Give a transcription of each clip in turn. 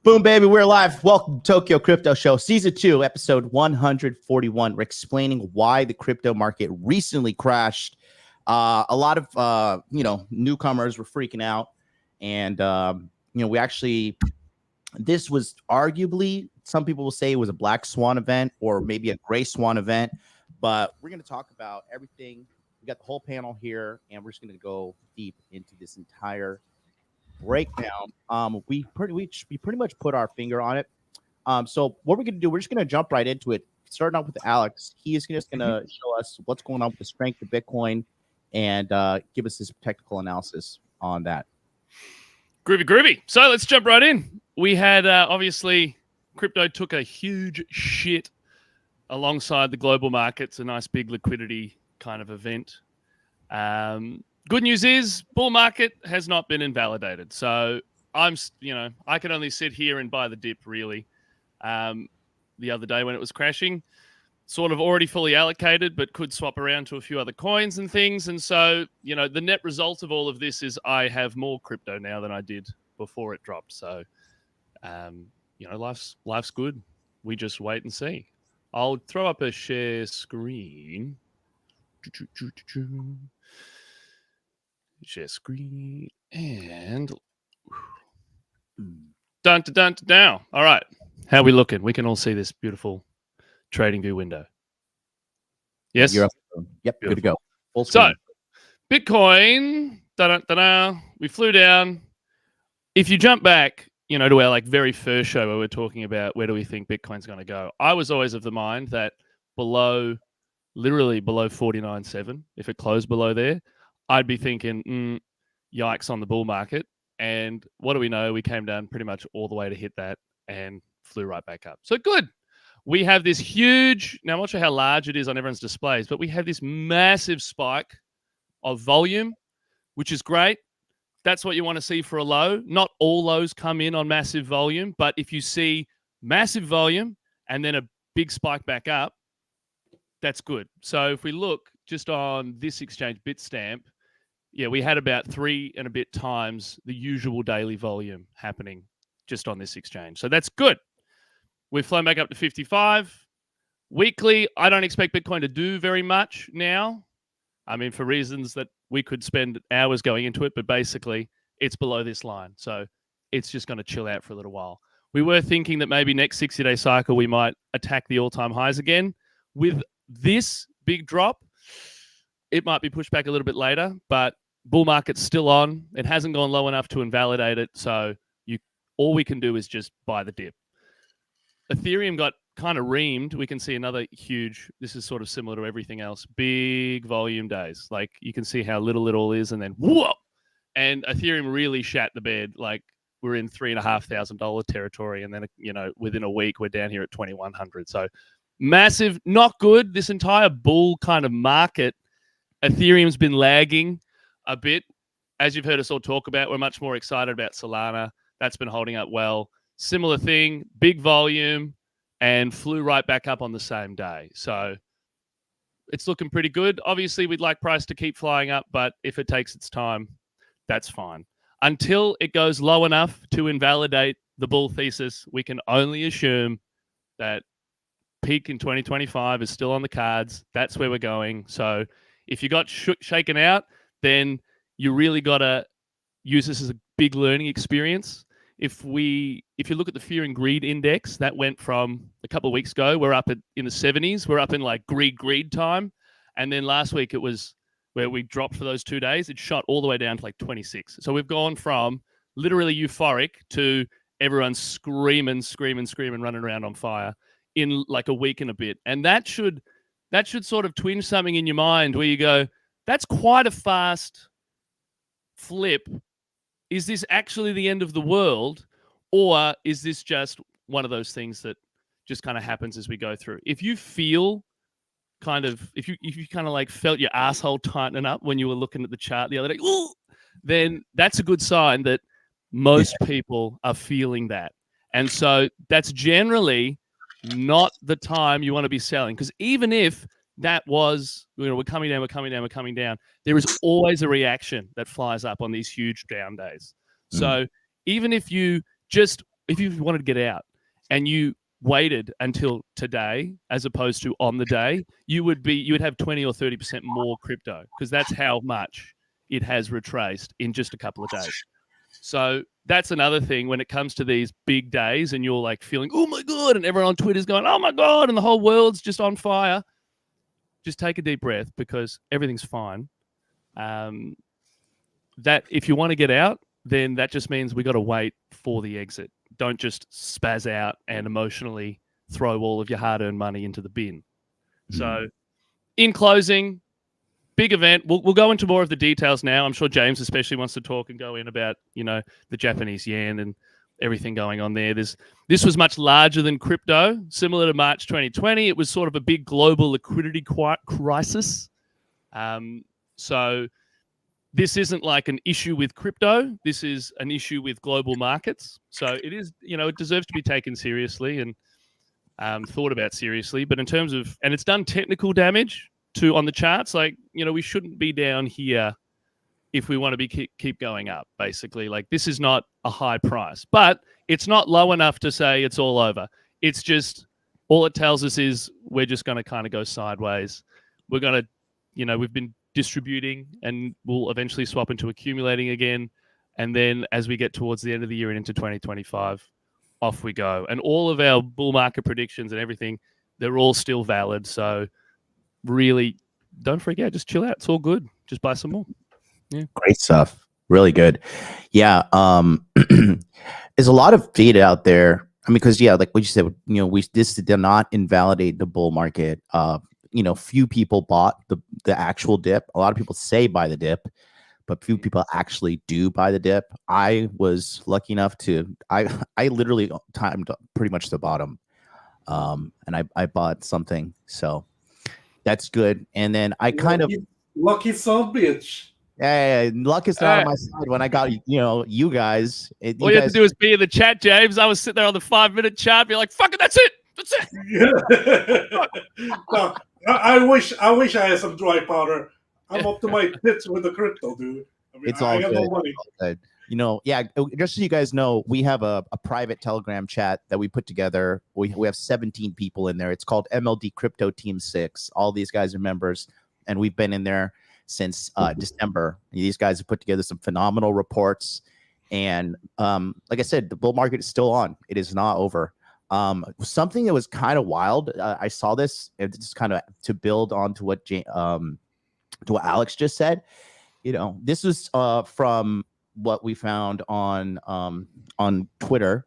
Boom, baby, we're live. Welcome to Tokyo Crypto Show, Season 2, Episode 141. We're explaining why the crypto market recently crashed. A lot of, newcomers were freaking out. And, we actually, this was arguably, some people will say it was a black swan event or maybe a gray swan event. But we're going to talk about everything. We got the whole panel here, and we're just going to go deep into this entire breakdown. We pretty much put our finger on it. So what we're gonna do, we're just gonna jump right into it. Starting off with Alex, he is just gonna show us what's going on with the strength of Bitcoin and give us his technical analysis on that. Groovy. So let's jump right in. We had obviously crypto took a huge shit alongside the global markets, a nice big liquidity kind of event. Good news is bull market has not been invalidated. So I can only sit here and buy the dip really. The other day when it was crashing, sort of already fully allocated, but could swap around to a few other coins and things. And so, the net result of all of this is I have more crypto now than I did before it dropped. So, life's good. We just wait and see. I'll throw up a share screen. Share screen and dun. All right, how are we looking? We can all see this beautiful trading view window. Yes. Yep. Beautiful. Good to go. Full screen. So, Bitcoin. We flew down. If you jump back, to our very first show where we're talking about where do we think Bitcoin's going to go, I was always of the mind that literally below 49.7, if it closed below there, I'd be thinking, yikes on the bull market. And what do we know? We came down pretty much all the way to hit that and flew right back up. So good. We have this huge, now I'm not sure how large it is on everyone's displays, but we have this massive spike of volume, which is great. That's what you want to see for a low. Not all lows come in on massive volume, but if you see massive volume and then a big spike back up, that's good. So if we look just on this exchange, Bitstamp, we had about 3 and a bit times the usual daily volume happening just on this exchange. So that's good. We've flown back up to 55. Weekly, I don't expect Bitcoin to do very much now. I mean, for reasons that we could spend hours going into it, but basically it's below this line. So it's just going to chill out for a little while. We were thinking that maybe next 60-day cycle, we might attack the all-time highs again. With this big drop, it might be pushed back a little bit later, but bull market's still on. It hasn't gone low enough to invalidate it. So all we can do is just buy the dip. Ethereum got kind of reamed. We can see another huge, this is sort of similar to everything else, big volume days. Like you can see how little it all is and then whoa! And Ethereum really shat the bed. Like we're in $3,500 territory. And then, within a week, we're down here at 2,100. So massive, not good. This entire bull kind of market, Ethereum's been lagging a bit. As you've heard us all talk about, we're much more excited about Solana. That's been holding up well. Similar thing, big volume, and flew right back up on the same day. So it's looking pretty good. Obviously, we'd like price to keep flying up, but if it takes its time, that's fine. Until it goes low enough to invalidate the bull thesis, we can only assume that peak in 2025 is still on the cards. That's where we're going. So if you got shaken out, then you really got to use this as a big learning experience. If you look at the fear and greed index, that went from a couple of weeks ago, we're up in the 70s. We're up in like greed time. And then last week it was where we dropped for those 2 days. It shot all the way down to like 26. So we've gone from literally euphoric to everyone screaming, running around on fire in like a week and a bit. And that should sort of twinge something in your mind where you go, that's quite a fast flip. Is this actually the end of the world, or is this just one of those things that just kind of happens as we go through? If you feel if you kind of like felt your asshole tightening up when you were looking at the chart the other day, ooh, then that's a good sign that most people are feeling that. And so that's generally not the time you want to be selling, because even if that was, we're coming down, there is always a reaction that flies up on these huge down days. So even if you if you wanted to get out and you waited until today as opposed to on the day, you would have 20 or 30% more crypto, because that's how much it has retraced in just a couple of days. So that's another thing when it comes to these big days and you're like feeling, oh my God, and everyone on Twitter is going, oh my God, and the whole world's just on fire. Just take a deep breath, because everything's fine. That if you want to get out, then that just means we got to wait for the exit. Don't just spaz out and emotionally throw all of your hard-earned money into the bin. So in closing, big event. We'll go into more of the details now. I'm sure James especially wants to talk and go in about, the Japanese yen and everything going on there. This was much larger than crypto, similar to March 2020. It was sort of a big global liquidity crisis. So this isn't like an issue with crypto. This is an issue with global markets. So it is, it deserves to be taken seriously and thought about seriously. But in terms of, and it's done technical damage on the charts. Like, we shouldn't be down here if we want to keep going up, basically. Like, this is not a high price, but it's not low enough to say it's all over. It's just, all it tells us is we're just going to kind of go sideways. We're going to, we've been distributing and we'll eventually swap into accumulating again. And then as we get towards the end of the year and into 2025, off we go. And all of our bull market predictions and everything, they're all still valid. So really, don't freak out. Just chill out. It's all good. Just buy some more. Yeah. Great stuff. Really good. Yeah. There's a lot of data out there. I mean, because like what you said, this did not invalidate the bull market. Few people bought the actual dip. A lot of people say buy the dip, but few people actually do buy the dip. I was lucky enough to, I literally timed pretty much the bottom. And I bought something. So that's good. And then I kind of lucky son bitch. Yeah, luck is not on my side when I got, you guys. All you have to do is be in the chat, James. I was sitting there on the 5-minute chart. Be like, fuck it, that's it. That's it. No, I wish I had some dry powder. I'm up to my tits with the crypto, dude. I mean, it's all good. No money. Good. Just so you guys know, we have a private Telegram chat that we put together. We have 17 people in there. It's called MLD Crypto Team 6. All these guys are members, and we've been in there since December. These guys have put together some phenomenal reports. And like I said, the bull market is still on. It is not over. Something that was kind of wild. I saw this, just kind of to build on to what Alex just said. This was from what we found on Twitter.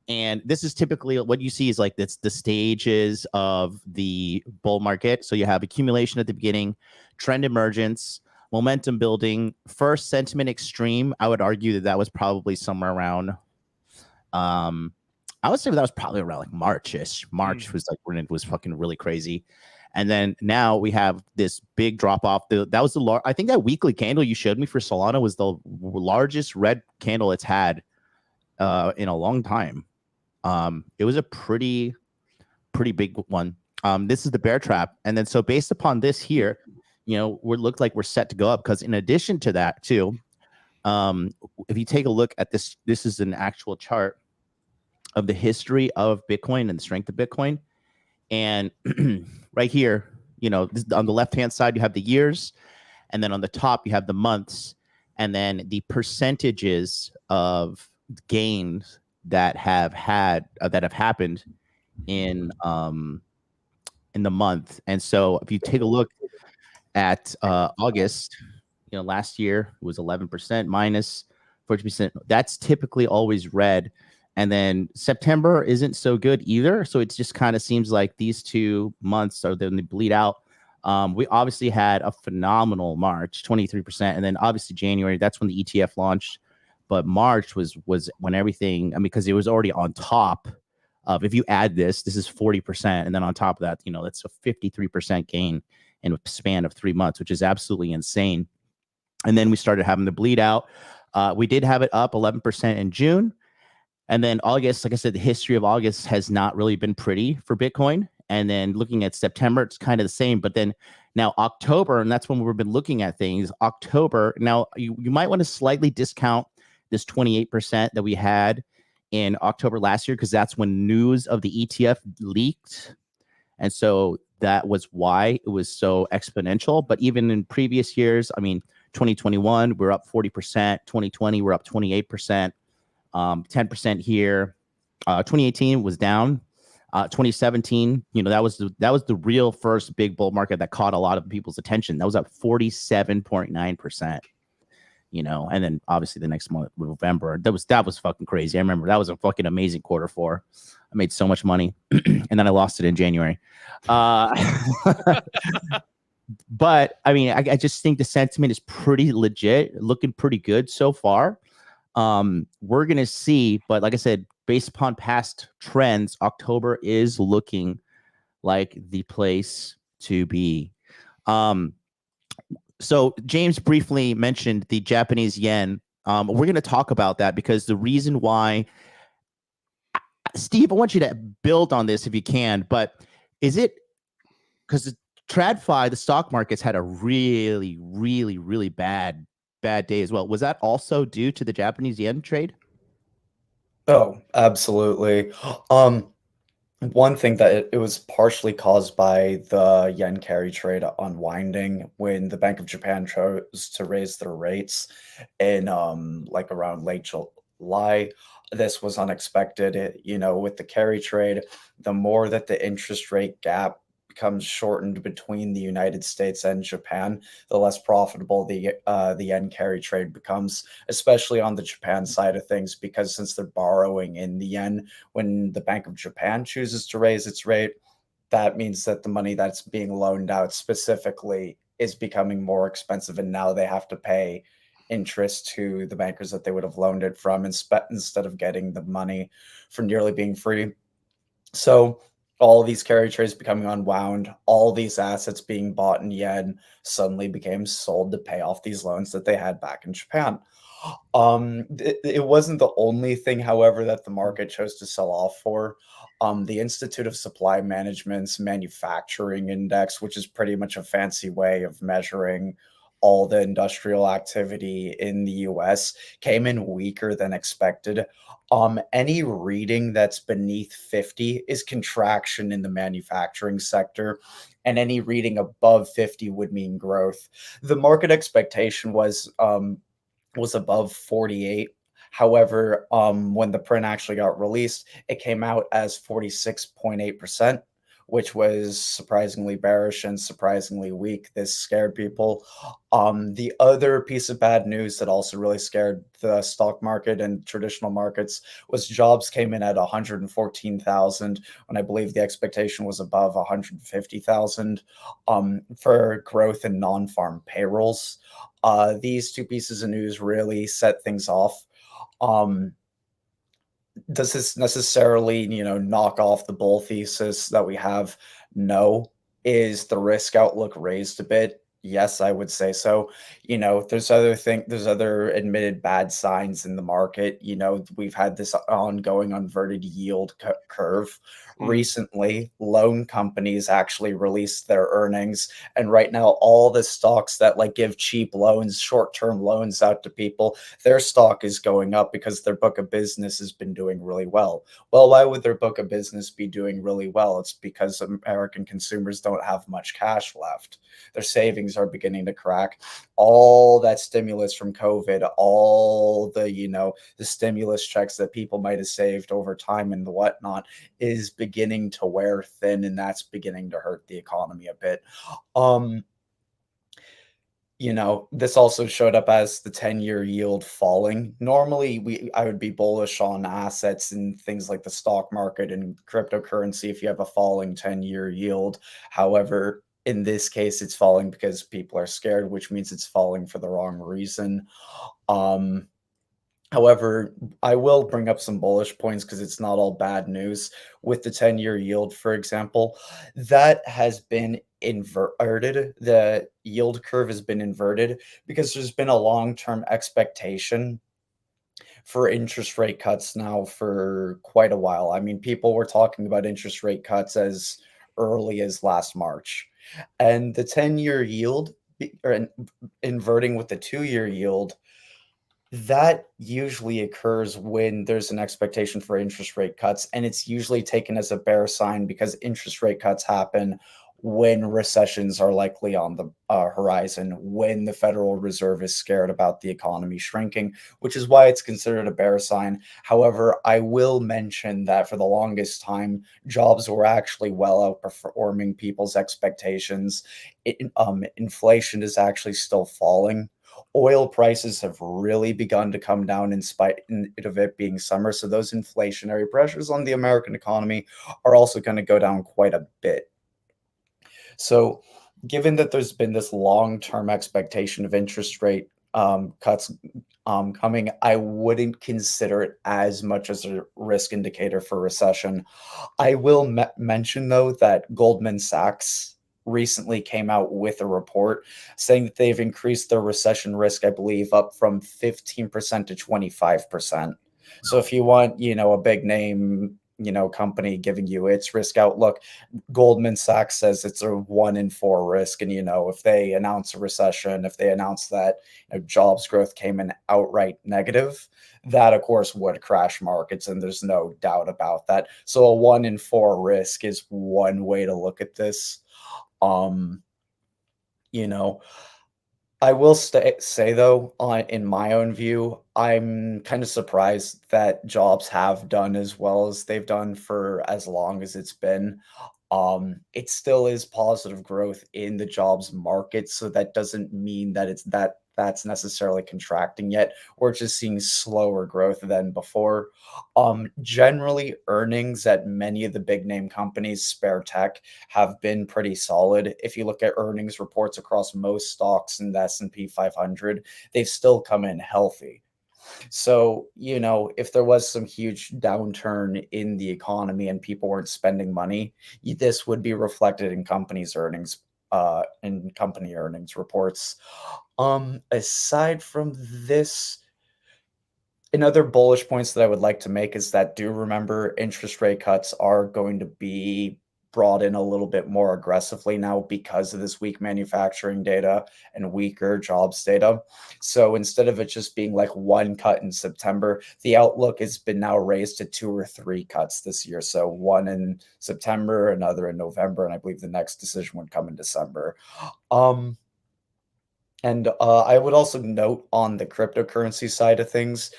And this is typically what you see is like it's the stages of the bull market. So you have accumulation at the beginning, trend emergence, momentum building, first sentiment extreme. I would argue that was probably somewhere around, I would say that was probably around like March-ish. March was like when it was fucking really crazy. And then now we have this big drop off. That was I think that weekly candle you showed me for Solana was the largest red candle it's had in a long time. It was a pretty big one. This is the bear trap. And then so based upon this here, we look like we're set to go up, because in addition to that too, if you take a look at this is an actual chart of the history of Bitcoin and the strength of Bitcoin. And right here, this, on the left-hand side, you have the years, and then on the top, you have the months, and then the percentages of gains that have happened in the month. And so if you take a look at August, last year it was 11% minus 40%. That's typically always red. And then September isn't so good either. So it just kind of seems like these 2 months are then they bleed out. We obviously had a phenomenal March, 23%. And then obviously January, that's when the ETF launched. But March was when everything, because it was already on top of, if you add this is 40%. And then on top of that, that's a 53% gain in a span of 3 months, which is absolutely insane. And then we started having the bleed out. We did have it up 11% in June. And then August, like I said, the history of August has not really been pretty for Bitcoin. And then looking at September, it's kind of the same. But then now October, and that's when we've been looking at things. October, now you might want to slightly discount this 28% that we had in October last year because that's when news of the ETF leaked. And so that was why it was so exponential. But even in previous years, I mean, 2021, we're up 40%. 2020, we're up 28%, 10% here. 2018 was down. 2017, that was the real first big bull market that caught a lot of people's attention. That was up 47.9%. And then obviously the next month, November, that was fucking crazy. I remember that was a fucking amazing quarter four. I made so much money, and then I lost it in January. But I mean, I just think the sentiment is pretty legit, looking pretty good so far. We're gonna see, but like I said, based upon past trends, October is looking like the place to be. So James briefly mentioned the Japanese yen. We're going to talk about that because the reason why, Steve, I want you to build on this if you can, but is it because TradFi, the stock markets had a really, really, really bad day as well. Was that also due to the Japanese yen trade? Oh, absolutely. One thing that it was partially caused by the yen carry trade unwinding when the Bank of Japan chose to raise their rates in like around late July. This was unexpected. With the carry trade, the more that the interest rate gap becomes shortened between the United States and Japan, the less profitable the yen carry trade becomes, especially on the Japan side of things, because since they're borrowing in the yen, when the Bank of Japan chooses to raise its rate, that means that the money that's being loaned out specifically is becoming more expensive, and now they have to pay interest to the bankers that they would have loaned it from instead of getting the money for nearly being free. So all these carry trades becoming unwound, all these assets being bought in yen suddenly became sold to pay off these loans that they had back in Japan. It wasn't the only thing, however, that the market chose to sell off for. The Institute of Supply Management's manufacturing index, which is pretty much a fancy way of measuring all the industrial activity in the US, came in weaker than expected. Any reading that's beneath 50 is contraction in the manufacturing sector, and any reading above 50 would mean growth. The market expectation was above 48. However, when the print actually got released, it came out as 46.8%, which was surprisingly bearish and surprisingly weak. This scared people. The other piece of bad news that also really scared the stock market and traditional markets was jobs came in at 114,000, when I believe the expectation was above 150,000 for growth in non-farm payrolls. These two pieces of news really set things off. Does this necessarily, knock off the bull thesis that we have? No. Is the risk outlook raised a bit? Yes, I would say so. There's other admitted bad signs in the market. We've had this ongoing inverted yield curve. Recently, loan companies actually released their earnings, and right now all the stocks that give cheap loans, short-term loans out to people, their stock is going up because their book of business has been doing really well. Well, why would their book of business be doing really well? It's because American consumers don't have much cash left. Their savings are beginning to crack. All that stimulus from COVID, all the stimulus checks that people might have saved over time and whatnot is beginning to wear thin, and that's beginning to hurt the economy a bit. This also showed up as the 10-year yield falling. Normally, I would be bullish on assets and things like the stock market and cryptocurrency if you have a falling 10-year yield. However, in this case, it's falling because people are scared, which means it's falling for the wrong reason. However, I will bring up some bullish points because it's not all bad news. With the 10-year yield, for example, that has been inverted. The yield curve has been inverted because there's been a long-term expectation for interest rate cuts now for quite a while. I mean, people were talking about interest rate cuts as early as last March. And the 10-year yield, or inverting with the 2-year yield, That usually occurs when there's an expectation for interest rate cuts, and it's usually taken as a bear sign because interest rate cuts happen when recessions are likely on the horizon, when the Federal Reserve is scared about the economy shrinking, which is why it's considered a bear sign. However, I will mention that for the longest time, jobs were actually well outperforming people's expectations. Inflation is actually still falling. Oil prices have really begun to come down in spite of it being summer. So those inflationary pressures on the American economy are also going to go down quite a bit. So given that there's been this long-term expectation of interest rate cuts coming, I wouldn't consider it as much as a risk indicator for recession. I will mention, though, that Goldman Sachs recently came out with a report saying that they've increased their recession risk, I believe, up from 15% to 25%. So if you want, a big name, company giving you its risk outlook, Goldman Sachs says it's a 1 in 4 risk. And, if they announce a recession, if they announce that jobs growth came in outright negative, that of course would crash markets. And there's no doubt about that. So a 1 in 4 risk is one way to look at this. I will say though, in my own view, I'm kind of surprised that jobs have done as well as they've done for as long as it's been. It still is positive growth in the jobs market, so that doesn't mean that that's necessarily contracting yet. We're just seeing slower growth than before. Generally, earnings at many of the big name companies, spare tech, have been pretty solid. If you look at earnings reports across most stocks in the S&P 500, they've still come in healthy. So, if there was some huge downturn in the economy and people weren't spending money, this would be reflected in companies' earnings, in company earnings reports. Aside from this, another bullish points that I would like to make is that do remember interest rate cuts are going to be brought in a little bit more aggressively now because of this weak manufacturing data and weaker jobs data. So instead of it just being like one cut in September, the outlook has been now raised to 2 or 3 cuts this year. So one in September, another in November, and I believe the next decision would come in December. And I would also note on the cryptocurrency side of things,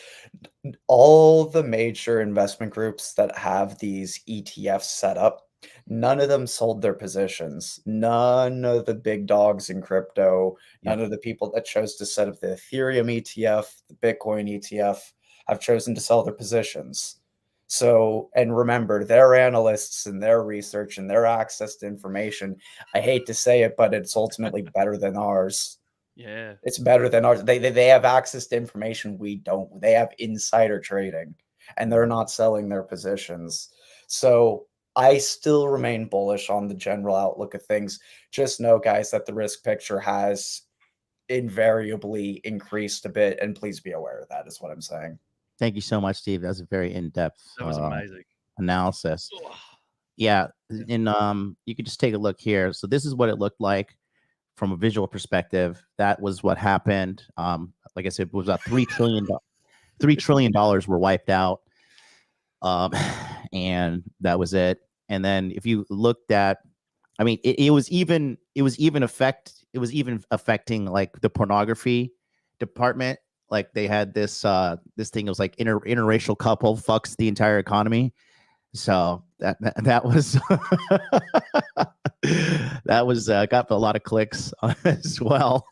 all the major investment groups that have these ETFs set up, none of them sold their positions. None of the big dogs in crypto, none of the people that chose to set up the Ethereum ETF, the Bitcoin ETF, have chosen to sell their positions. So, and remember, their analysts and their research and their access to information, I hate to say it, but it's ultimately better than ours. Yeah. It's better than ours. They have access to information we don't. They have insider trading, and they're not selling their positions. So I still remain bullish on the general outlook of things. Just know, guys, that the risk picture has invariably increased a bit, and please be aware of that, is what I'm saying. Thank you so much, Steve. That was a very in-depth That was amazing analysis. Ugh. Yeah, and you could just take a look here. So this is what it looked like from a visual perspective. That was what happened. Like I said, it was about $3 trillion were wiped out, and that was it. And then if you looked at, I mean, it was even affecting like the pornography department. Like they had this thing. It was like interracial couple fucks the entire economy. So that was that was got a lot of clicks as well.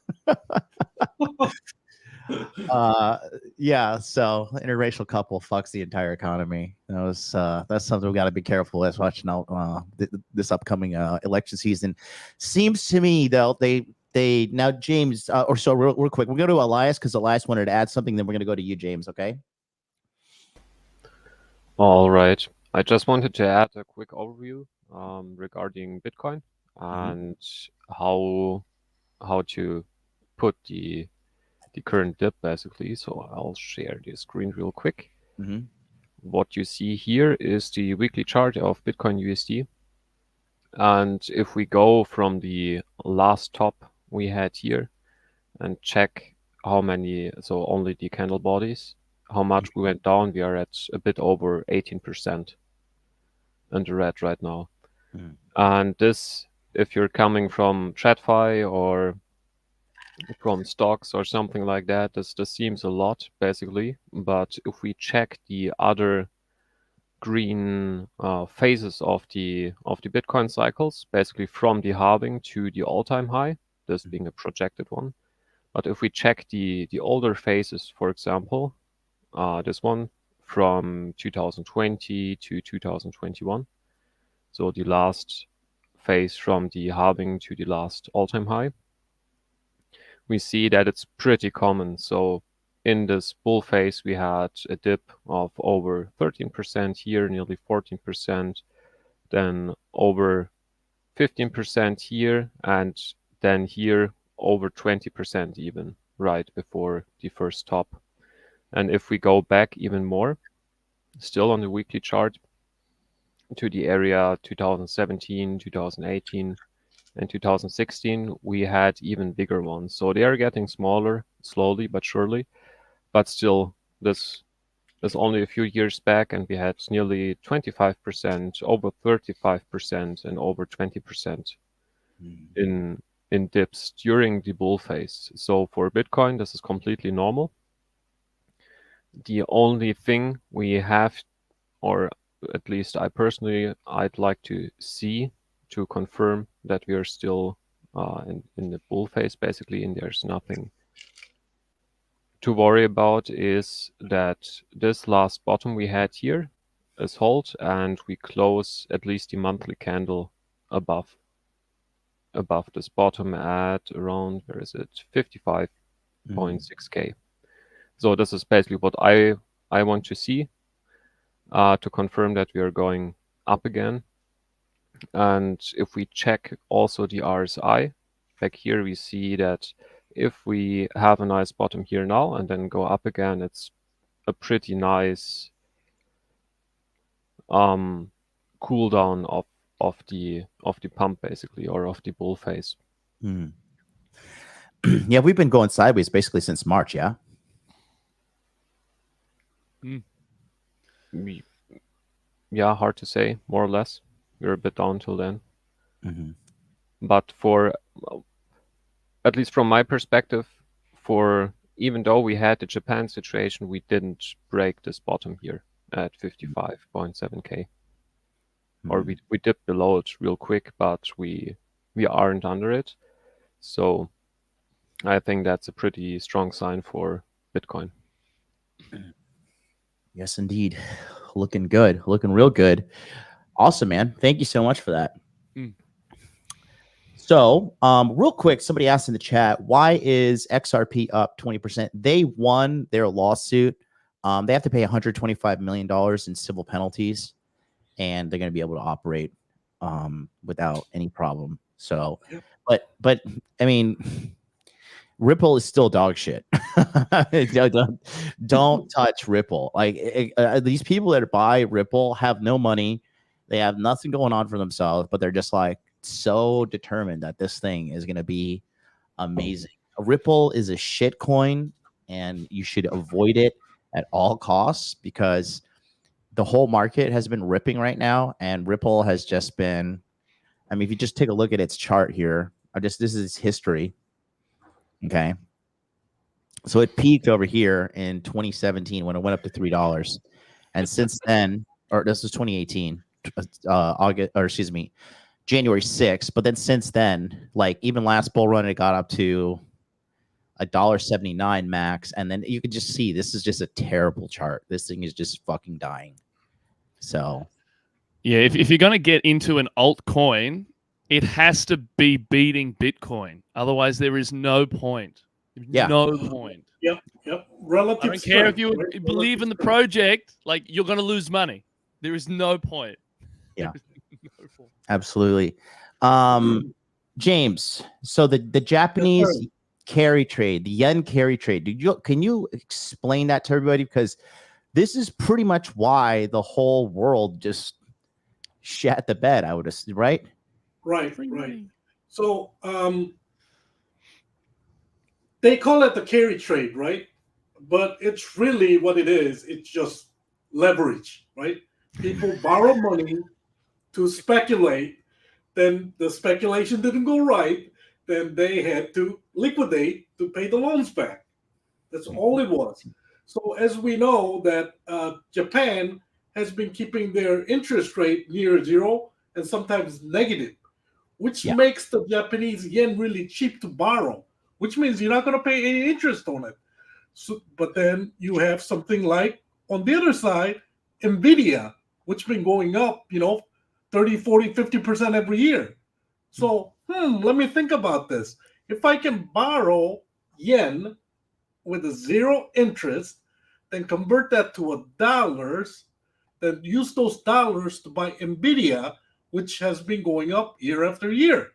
Yeah, so interracial couple fucks the entire economy. That's something we got to be careful with watching out this upcoming election season. Seems to me though they now James or so real quick we'll go to Elias because Elias wanted to add something, then we're gonna go to you, James. Okay. All right. I just wanted to add a quick overview regarding Bitcoin and how to put the current dip basically. So I'll share the screen real quick. What you see here is the weekly chart of Bitcoin USD. And if we go from the last top we had here and check how many, so only the candle bodies, how much we went down. We are at a bit over 18% in the red right now. Mm. And this, if you're coming from TradFi or from stocks or something like that, this seems a lot basically. But if we check the other green phases of the Bitcoin cycles, basically from the halving to the all-time high, this being a projected one. But if we check the older phases, for example, this one from 2020 to 2021, so the last phase from the halving to the last all-time high, we see that it's pretty common. So in this bull phase, we had a dip of over 13% here, nearly 14%, then over 15% here, and then here over 20% even, right before the first top. And if we go back even more, still on the weekly chart, to the area 2017, 2018, and 2016, we had even bigger ones. So they are getting smaller, slowly but surely. But still, this is only a few years back, and we had nearly 25%, over 35%, and over 20% in dips during the bull phase. So for Bitcoin, this is completely normal. The only thing we have, or at least I personally, I'd like to see to confirm that we are still in the bull phase, basically, and there's nothing to worry about, is that this last bottom we had here is hold, and we close at least the monthly candle above this bottom at around, where is it, 55.6K. So this is basically what I want to see to confirm that we are going up again. And if we check also the RSI, back here we see that if we have a nice bottom here now and then go up again, it's a pretty nice cool down of the pump, basically, or of the bull phase. Yeah, we've been going sideways basically since March. Yeah. Yeah, hard to say, more or less. We're a bit down till then. Mm-hmm. But for, at least from my perspective, for even though we had the Japan situation, we didn't break this bottom here at 55.7K. Or we dipped below it real quick, but we aren't under it. So I think that's a pretty strong sign for Bitcoin. Yes, indeed. Looking good. Looking real good. Awesome, man. Thank you so much for that. So, real quick, somebody asked in the chat, why is XRP up 20%? They won their lawsuit. They have to pay $125 million in civil penalties, and they're going to be able to operate without any problem. So, but I mean, Ripple is still dog shit. don't touch Ripple. Like these people that buy Ripple have no money. They have nothing going on for themselves, but they're just like so determined that this thing is going to be amazing. Ripple is a shit coin, and you should avoid it at all costs because the whole market has been ripping right now, and Ripple has just been. I mean, if you just take a look at its chart here, this is history. Okay. So it peaked over here in 2017 when it went up to $3. And since then, or this was 2018, January 6th. But then since then, like even last bull run, it got up to $1.79 max. And then you can just see this is just a terrible chart. This thing is just fucking dying. So yeah, if you're going to get into an altcoin, it has to be beating Bitcoin. Otherwise, there is no point. Yeah. No point. Yep. Relative. I don't care if you strength, believe in the project, like you're going to lose money. There is no point. Yeah. No point. Absolutely. James, so the Japanese carry trade, the yen carry trade, can you explain that to everybody? Because this is pretty much why the whole world just shat the bed, I would assume, right? Right. So they call it the carry trade, right? But it's really what it is. It's just leverage, right? People borrow money to speculate. Then the speculation didn't go right. Then they had to liquidate to pay the loans back. That's all it was. So as we know that Japan has been keeping their interest rate near zero and sometimes negative, which makes the Japanese yen really cheap to borrow, which means you're not going to pay any interest on it. So, but then you have something like, on the other side, NVIDIA, which has been going up, 30, 40, 50% every year. So, let me think about this. If I can borrow yen with a zero interest, then convert that to dollars, then use those dollars to buy NVIDIA, which has been going up year after year.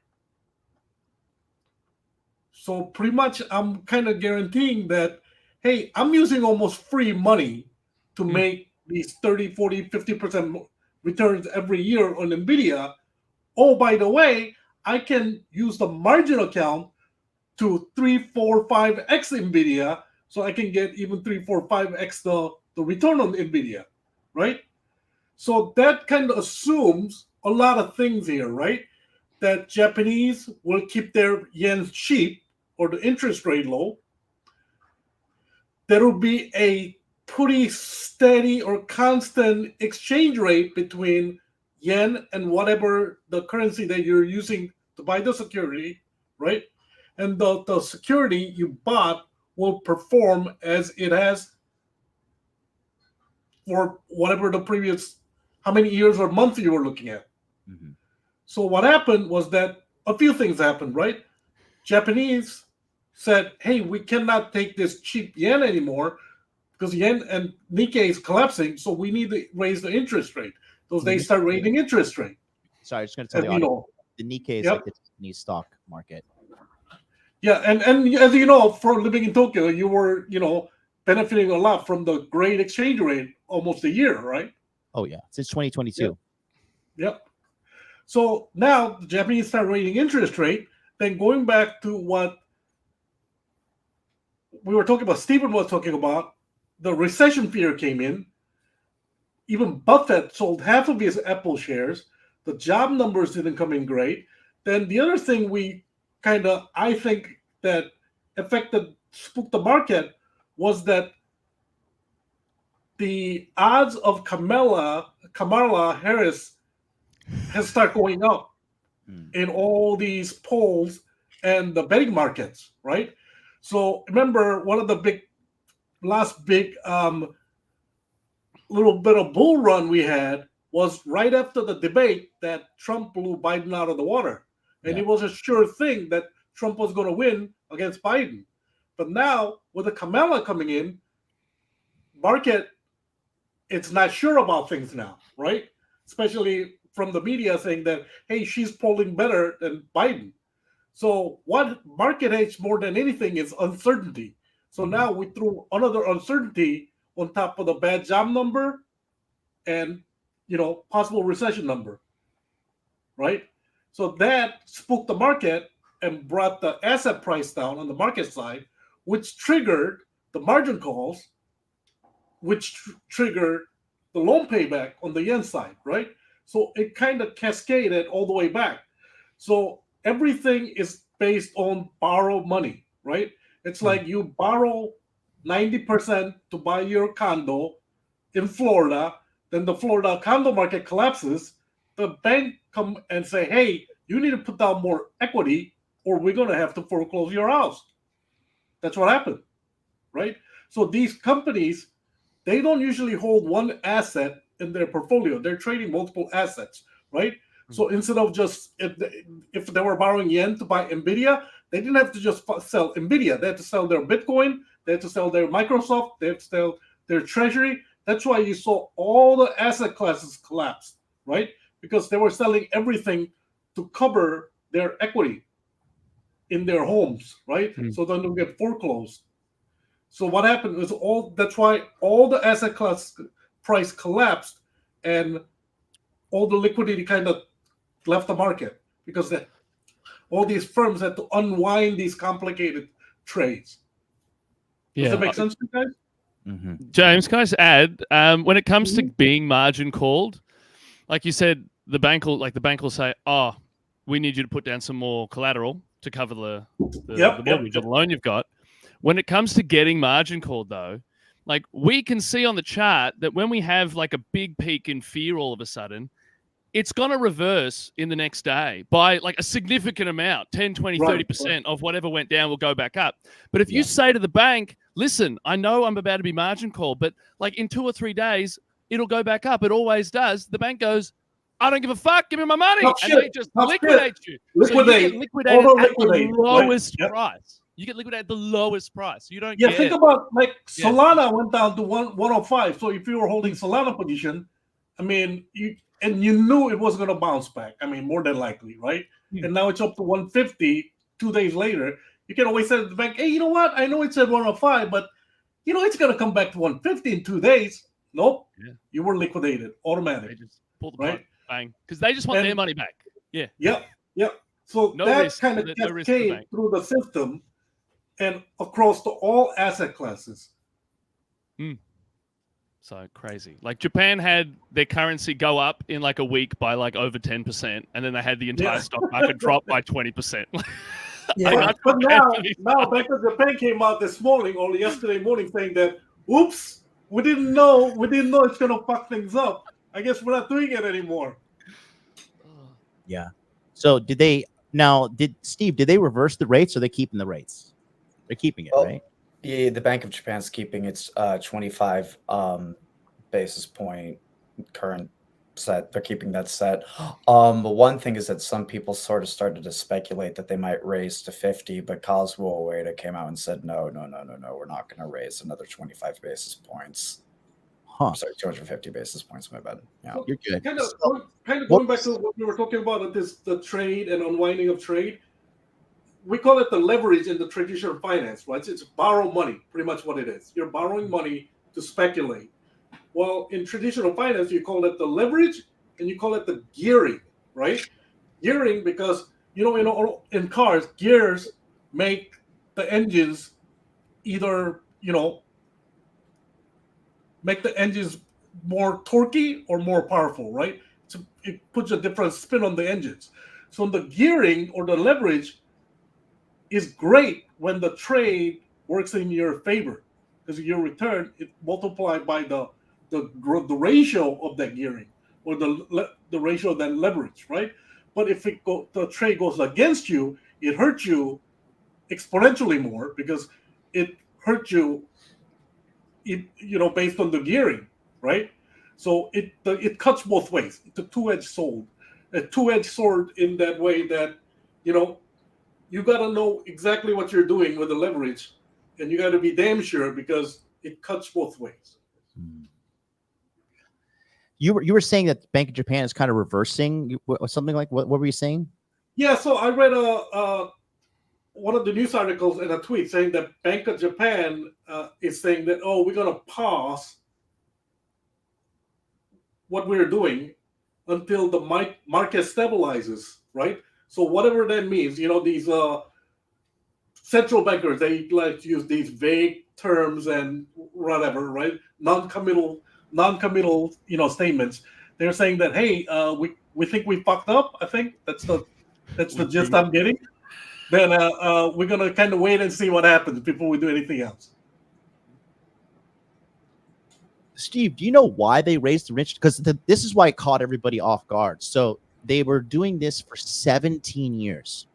So pretty much I'm kind of guaranteeing that, hey, I'm using almost free money to make these 30, 40, 50% returns every year on NVIDIA. Oh, by the way, I can use the margin account to 3, 4, 5x NVIDIA, so I can get even 3, 4, 5x the return on NVIDIA, right? So that kind of assumes a lot of things here, right? That Japanese will keep their yen cheap or the interest rate low. There will be a pretty steady or constant exchange rate between yen and whatever the currency that you're using to buy the security, right? And the security you bought will perform as it has for whatever the previous, how many years or months you were looking at. Mm-hmm. So what happened was that a few things happened, right? Japanese said, hey, we cannot take this cheap yen anymore because yen and Nikkei is collapsing, so we need to raise the interest rate. So they start raising interest rate. Sorry, I'm just going to tell the audience, the Nikkei is like the Japanese stock market. Yeah, and as you know, from living in Tokyo, you were, benefiting a lot from the great exchange rate almost a year, right? Oh, yeah. Since 2022. Yep. So now the Japanese start raising interest rate. Then going back to what we were talking about, Stephen was talking about, the recession fear came in. Even Buffett sold half of his Apple shares. The job numbers didn't come in great. Then the other thing I think that spooked the market was that the odds of Kamala Harris has started going up in all these polls and the betting markets, right? So remember, one of the last big little bit of bull run we had was right after the debate that Trump blew Biden out of the water. And it was a sure thing that Trump was going to win against Biden. But now, with the Kamala coming in, market, it's not sure about things now, right? Especially from the media saying that, hey, she's polling better than Biden. So what market hates more than anything is uncertainty. So now we threw another uncertainty on top of the bad job number and, possible recession number, right? So that spooked the market and brought the asset price down on the market side, which triggered the margin calls, which triggered the loan payback on the yen side, right? So it kind of cascaded all the way back. So everything is based on borrowed money, right? It's like you borrow 90% to buy your condo in Florida, then the Florida condo market collapses, the bank come and say, hey, you need to put down more equity or we're going to have to foreclose your house. That's what happened, right? So these companies, they don't usually hold one asset in their portfolio. They're trading multiple assets, right? Mm-hmm. So instead of just, if they were borrowing yen to buy NVIDIA, they didn't have to just sell NVIDIA. They had to sell their Bitcoin. They had to sell their Microsoft. They had to sell their treasury. That's why you saw all the asset classes collapse, right? Because they were selling everything to cover their equity in their homes, right? Mm-hmm. So then they'll get foreclosed. So what happened is that's why all the asset class price collapsed and all the liquidity kind of left the market because all these firms had to unwind these complicated trades. Does Yeah. that make sense to you guys? James, can I just add, when it comes to being margin called, like you said, the bank will say, "Oh, we need you to put down some more collateral to cover the mortgage or the loan you've got." When it comes to getting margin called, though, like we can see on the chart that when we have like a big peak in fear all of a sudden, it's going to reverse in the next day by like a significant amount, 10, 20, 30% of whatever went down will go back up. But if you say to the bank, listen, I know I'm about to be margin called, but like in 2 or 3 days, it'll go back up. It always does. The bank goes, I don't give a fuck. Give me my money. They just liquidate you. So you get liquidated at the lowest price. You get liquidated at the lowest price. You don't get... think about like Solana went down to 105. So if you were holding Solana position, I mean, you knew it was going to bounce back. I mean, more than likely, right? And now it's up to 150 2 days later. You can always say to the bank, hey, you know what? I know it said 105, but you know it's going to come back to 150 in 2 days. Nope. Yeah. You were liquidated automatically. They just pull the plug, bang. Because they just want their money back. Yeah. Yep. So that kind of cascade through the system and across to all asset classes. So crazy. Like Japan had their currency go up in like a week by like over 10%, and then they had the entire stock market drop by 20%. But now Bank of Japan came out this morning or yesterday morning saying that, oops, we didn't know it's gonna fuck things up. I guess we're not doing it anymore. Yeah. So did they reverse the rates or are they keeping the rates? They're keeping it, right? Yeah, the Bank of Japan's keeping its 25 basis point current set. They're keeping that set. But one thing is that some people sort of started to speculate that they might raise to 50, but Kazuo Ueda came out and said, no, we're not going to raise another 25 basis points. I'm sorry, 250 basis points, my bad. Yeah, so you're good. Kind of going back to what we were talking about, the trade and unwinding of trade. We call it the leverage in the traditional finance, right? It's borrow money, pretty much what it is. You're borrowing money to speculate. Well, in traditional finance, you call it the leverage and you call it the gearing, right? Gearing because, in cars, gears make the engines either, make the engines more torquey or more powerful, right? So it puts a different spin on the engines. So the gearing or the leverage is great when the trade works in your favor because your return is multiplied by the ratio of that gearing or the ratio of that leverage, right? But if the trade goes against you, it hurts you exponentially more because it hurts you, based on the gearing, right? So it cuts both ways. It's a two-edged sword in that way that, you got to know exactly what you're doing with the leverage, and you got to be damn sure because it cuts both ways. You were saying that Bank of Japan is kind of reversing something like what were you saying? Yeah, so I read one of the news articles and a tweet saying that Bank of Japan is saying that we're going to pause what we're doing until the market stabilizes, right? So whatever that means, these central bankers, they like to use these vague terms and whatever, right? Non-committal, statements. They're saying that, hey, we think we fucked up. I think that's the gist I'm getting. Then we're gonna kind of wait and see what happens before we do anything else. Steve, do you know why they raised the rich? Because this is why it caught everybody off guard. So they were doing this for 17 years.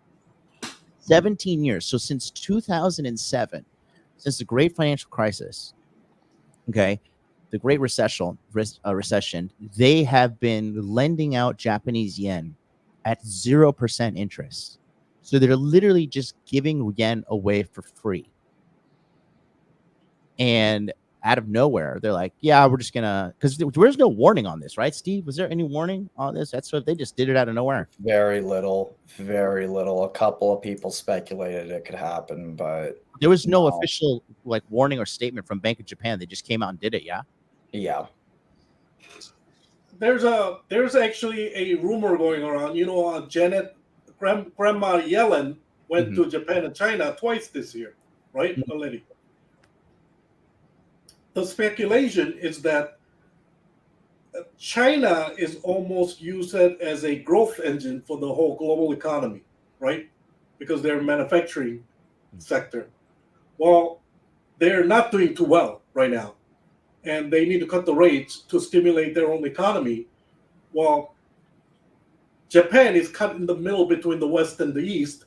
17 years. So since 2007, since the Great Financial Crisis, the Great Recession, they have been lending out Japanese yen at 0% interest. So they're literally just giving yen away for free. And out of nowhere, they're like, yeah, we're just gonna, because there's no warning on this, right, Steve? Was there any warning on this? That's what they just did it out of nowhere. Very little. A couple of people speculated it could happen, but there was no official warning or statement from Bank of Japan. They just came out and did it. Yeah. There's actually a rumor going around. Grandma Yellen went to Japan and China twice this year. right? Already. The speculation is that China is almost used as a growth engine for the whole global economy, right? Because they're a manufacturing sector. Well, they're not doing too well right now, and they need to cut the rates to stimulate their own economy. Well, Japan is cut in the middle between the West and the East,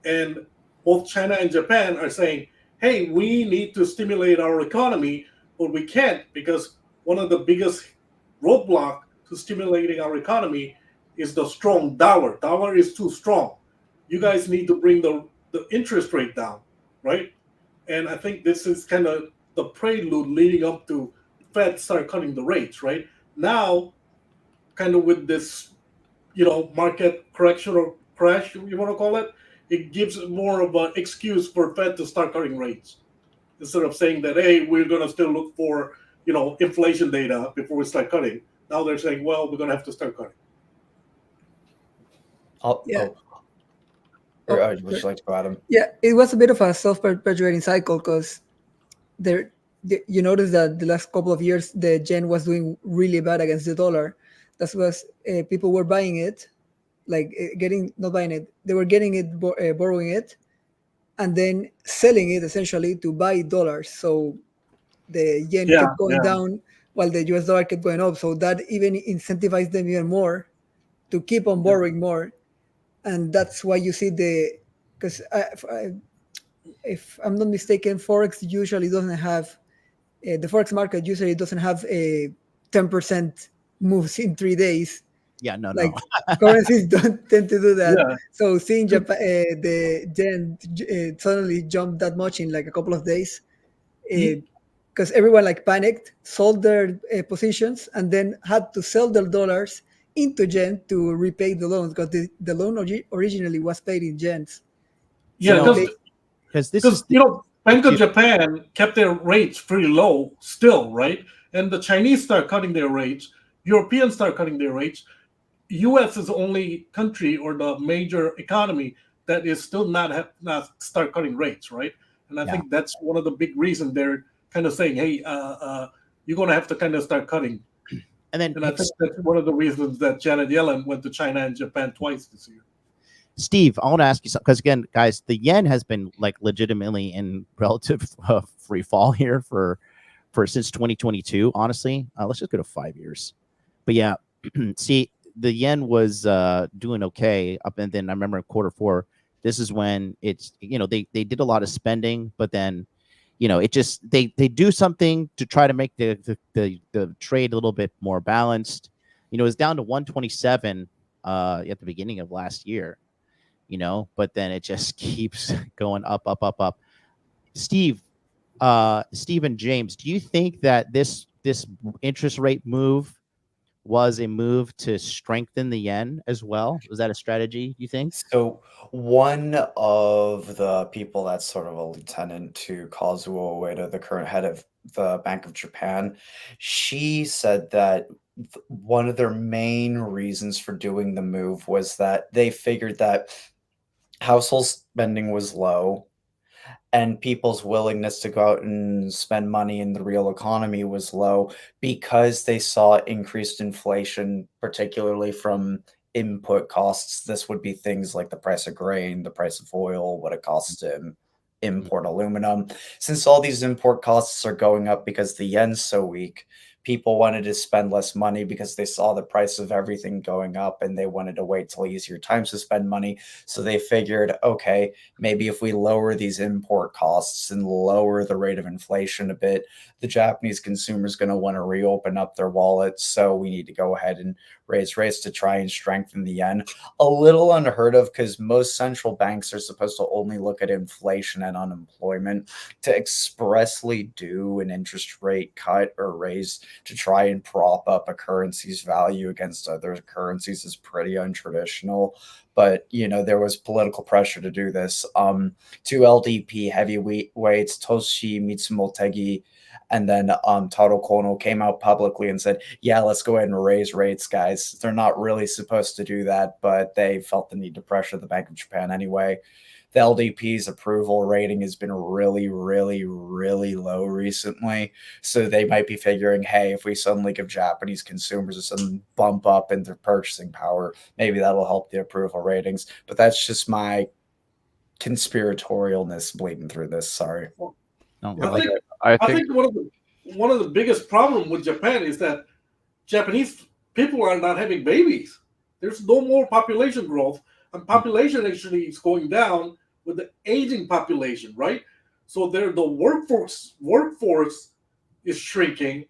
and both China and Japan are saying, hey, we need to stimulate our economy, but we can't because one of the biggest roadblock to stimulating our economy is the strong dollar. Dollar is too strong. You guys need to bring the interest rate down, right? And I think this is kind of the prelude leading up to Fed start cutting the rates, right? Now, kind of with this, market correction or crash, you want to call it, it gives more of an excuse for Fed to start cutting rates instead of saying that, hey, we're going to still look for, inflation data before we start cutting. Now they're saying, well, we're going to have to start cutting. Would you like to go, Adam? Yeah, it was a bit of a self-perpetuating cycle because you notice that the last couple of years the yen was doing really bad against the dollar. That was people were buying it, like not buying it. They were getting it, borrowing it, and then selling it essentially to buy dollars. So the yen kept going down while the US dollar kept going up. So that even incentivized them even more to keep on borrowing more. And that's why you see because if I'm not mistaken, Forex usually doesn't have, the Forex market usually doesn't have a 10% moves in 3 days. Yeah, no. Currencies don't tend to do that. Yeah. So seeing Japan, the yen suddenly jumped that much in like a couple of days, because everyone panicked, sold their positions, and then had to sell their dollars into yen to repay the loans because the loan originally was paid in yens. Yeah, because Bank of Japan kept their rates pretty low still, right? And the Chinese start cutting their rates. Europeans start cutting their rates. U.S. is the only country or the major economy that is still not start cutting rates, right? And I think that's one of the big reasons they're kind of saying, hey, you're going to have to kind of start cutting. And I think that's one of the reasons that Janet Yellen went to China and Japan twice this year. Steve, I want to ask you something because, again, guys, the yen has been legitimately in relative free fall here for since 2022. Honestly, let's just go to 5 years. But yeah, see, the yen was doing okay up, and then I remember in Q4, this is when it's they did a lot of spending, but then it just they do something to try to make the trade a little bit more balanced. It was down to 127 at the beginning of last year. But then it just keeps going up. Steve and James, do you think that this interest rate move was a move to strengthen the yen as well? Was that a strategy, you think? So one of the people that's sort of a lieutenant to Kazuo Ueda, the current head of the Bank of Japan, she said that one of their main reasons for doing the move was that they figured that household spending was low and people's willingness to go out and spend money in the real economy was low because they saw increased inflation, particularly from input costs. This would be things like the price of grain, the price of oil, what it costs to import aluminum. Since all these import costs are going up because the yen's so weak, people wanted to spend less money because they saw the price of everything going up and they wanted to wait till easier times to spend money. So they figured, okay, maybe if we lower these import costs and lower the rate of inflation a bit, the Japanese consumer is going to want to reopen up their wallets. So we need to go ahead and raise rates to try and strengthen the yen. A little unheard of because most central banks are supposed to only look at inflation and unemployment. To expressly do an interest rate cut or raise to try and prop up a currency's value against other currencies is pretty untraditional. But, there was political pressure to do this. Two LDP heavyweights, Toshi Mitsumotegi and then Taro Kono came out publicly and said, yeah, let's go ahead and raise rates, guys. They're not really supposed to do that, but they felt the need to pressure the Bank of Japan anyway. the LDP's approval rating has been really, really, really low recently. So they might be figuring, hey, if we suddenly give Japanese consumers a sudden bump up in their purchasing power, maybe that'll help the approval ratings. But that's just my conspiratorialness bleeding through this. Sorry. No, I think one of the biggest problem with Japan is that Japanese people are not having babies. There's no more population growth, and population actually is going down with the aging population, right? So the workforce is shrinking,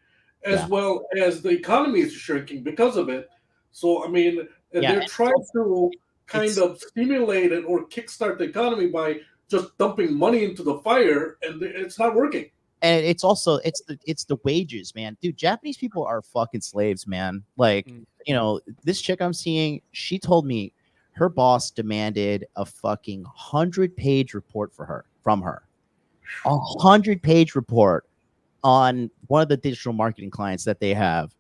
as well as the economy is shrinking because of it. So I mean, they're trying to kind of stimulate it or kickstart the economy by just dumping money into the fire, and it's not working. And it's also it's the wages, man. Dude, Japanese people are fucking slaves, man. Like, you know, this chick I'm seeing, she told me her boss demanded a fucking 100-page report from her. 100-page report on one of the digital marketing clients that they have.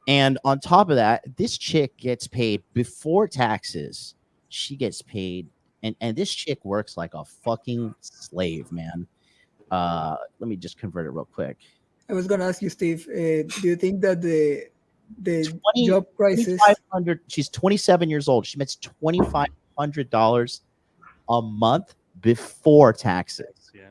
And on top of that, this chick gets paid before taxes. She gets paid, and this chick works like a fucking slave, man. Let me just convert it real quick. I was gonna ask you, Steve. Do you think that the 20, job crisis? She's 27 years old. She makes $2,500 a month before taxes. Yeah.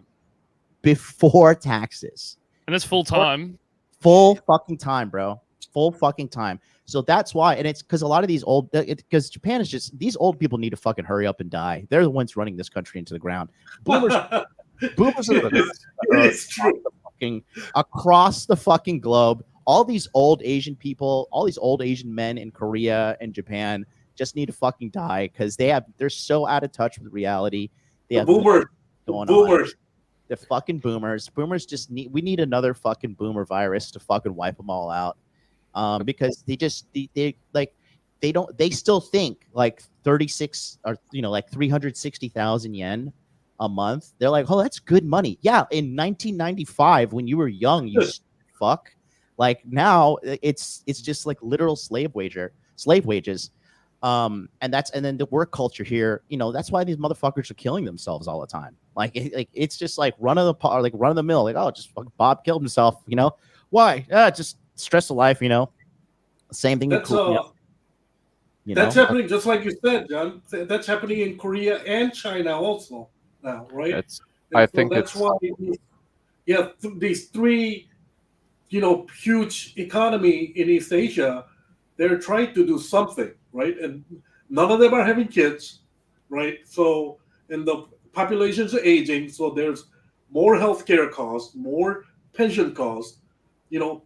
Before taxes. And that's full time. Full fucking time, bro. Full fucking time. So that's why, and it's because a lot of these because Japan is just, these old people need to fucking hurry up and die. They're the ones running this country into the ground. Boomers are across the fucking globe. All these old Asian people, all these old Asian men in Korea and Japan just need to fucking die because they're so out of touch with reality. They have boomers going on. The fucking boomers. Boomers just we need another fucking boomer virus to fucking wipe them all out. Because they still think like 36 or like 360,000 yen a month. They're like, oh, that's good money. Yeah, in 1995 when you were young, you fuck. Like now it's just like literal slave wages. And then the work culture here, that's why these motherfuckers are killing themselves all the time. Like it's just like run of the mill. Like, oh, just fucking Bob killed himself. Why? Just stress of life. Same thing. That's that's happening, just like you said, John. That's happening in Korea and China also now, right? I think that's why. These three, huge economy in East Asia, they're trying to do something, right? And none of them are having kids, right? So, and the populations are aging, so there's more healthcare costs, more pension costs.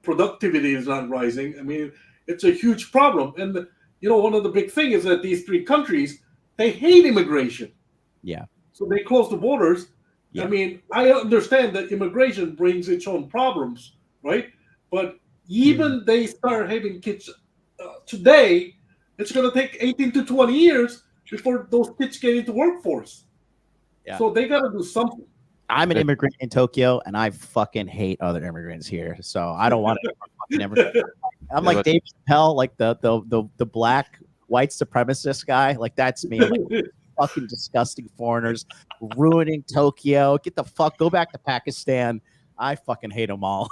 Productivity is not rising. I mean, it's a huge problem. And one of the big things is that these three countries, they hate immigration. Yeah. So they close the borders. Yeah. I mean, I understand that immigration brings its own problems, right? But even they start having kids today, it's going to take 18 to 20 years before those kids get into workforce. Yeah. So they got to do something. I'm an immigrant in Tokyo, and I fucking hate other immigrants here. So I don't want to fucking immigrant. I'm like Dave Chappelle, like the black white supremacist guy. Like that's me. I'm like, fucking disgusting foreigners ruining Tokyo. Go back to Pakistan. I fucking hate them all.